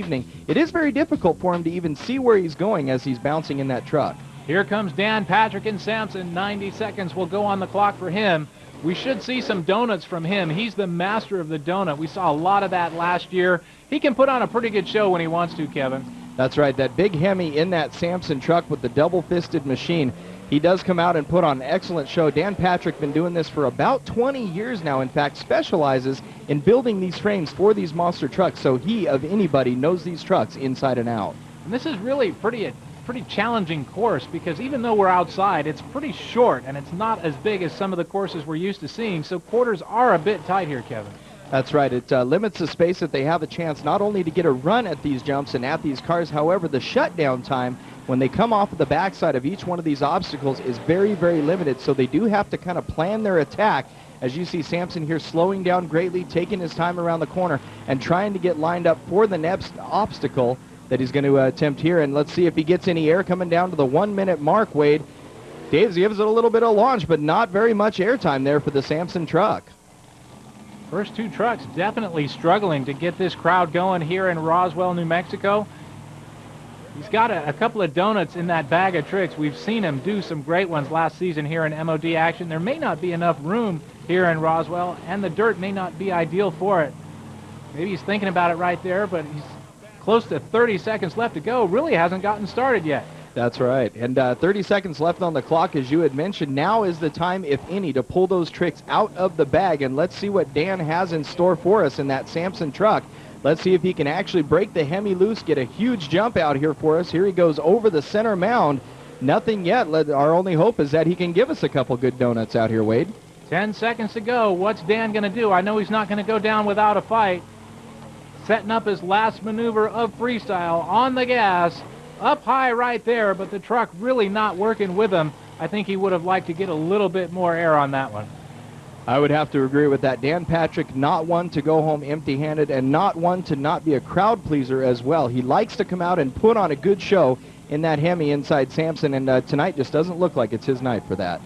evening, it is very difficult for him to even see where he's going as he's bouncing in that truck. Here comes Dan Patrick and Samson. 90 seconds will go on the clock for him. We should see some donuts from him. He's the master of the donut. We saw a lot of that last year. He can put on a pretty good show when he wants to, Kevin. That's right. That big Hemi in that Samson truck with the double-fisted machine. He does come out and put on an excellent show. Dan Patrick been doing this for about 20 years now. In fact, specializes in building these frames for these monster trucks. So he, of anybody, knows these trucks inside and out. And this is really a pretty challenging course, because even though we're outside, it's pretty short and it's not as big as some of the courses we're used to seeing. So quarters are a bit tight here, Kevin. That's right. It limits the space that they have a chance not only to get a run at these jumps and at these cars. However, the shutdown time when they come off of the backside of each one of these obstacles is very, very limited. So they do have to kind of plan their attack. As you see Samson here slowing down greatly, taking his time around the corner and trying to get lined up for the next obstacle that he's going to attempt here. And let's see if he gets any air coming down to the 1 minute mark, Wade. Dave gives it a little bit of launch, but not very much air time there for the Samson truck. First two trucks definitely struggling to get this crowd going here in Roswell, New Mexico. He's got a couple of donuts in that bag of tricks. We've seen him do some great ones last season here in M.O.D. action. There may not be enough room here in Roswell, and the dirt may not be ideal for it. Maybe he's thinking about it right there, but he's close to 30 seconds left to go. Really hasn't gotten started yet. That's right. And 30 seconds left on the clock, as you had mentioned. Now is the time, if any, to pull those tricks out of the bag. And let's see what Dan has in store for us in that Samson truck. Let's see if he can actually break the Hemi loose, get a huge jump out here for us. Here he goes over the center mound. Nothing yet. Our only hope is that he can give us a couple good donuts out here, Wade. 10 seconds to go. What's Dan going to do? I know he's not going to go down without a fight. Setting up his last maneuver of freestyle on the gas. Up high right there, but the truck really not working with him. I think he would have liked to get a little bit more air on that one. I would have to agree with that. Dan Patrick, not one to go home empty-handed and not one to not be a crowd pleaser as well. He likes to come out and put on a good show in that Hemi inside Samson, and tonight just doesn't look like it's his night for that.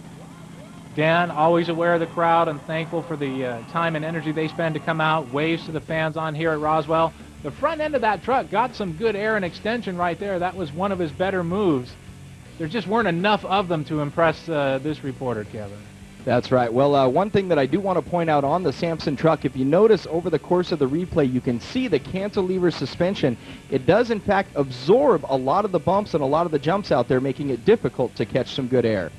Dan, always aware of the crowd and thankful for the time and energy they spend to come out, waves to the fans on here at Roswell. The front end of that truck got some good air and extension right there. That was one of his better moves. There just weren't enough of them to impress this reporter, Kevin. That's right. Well, one thing that I do want to point out on the Samson truck, if you notice over the course of the replay, you can see the cantilever suspension. It does, in fact, absorb a lot of the bumps and a lot of the jumps out there, making it difficult to catch some good air.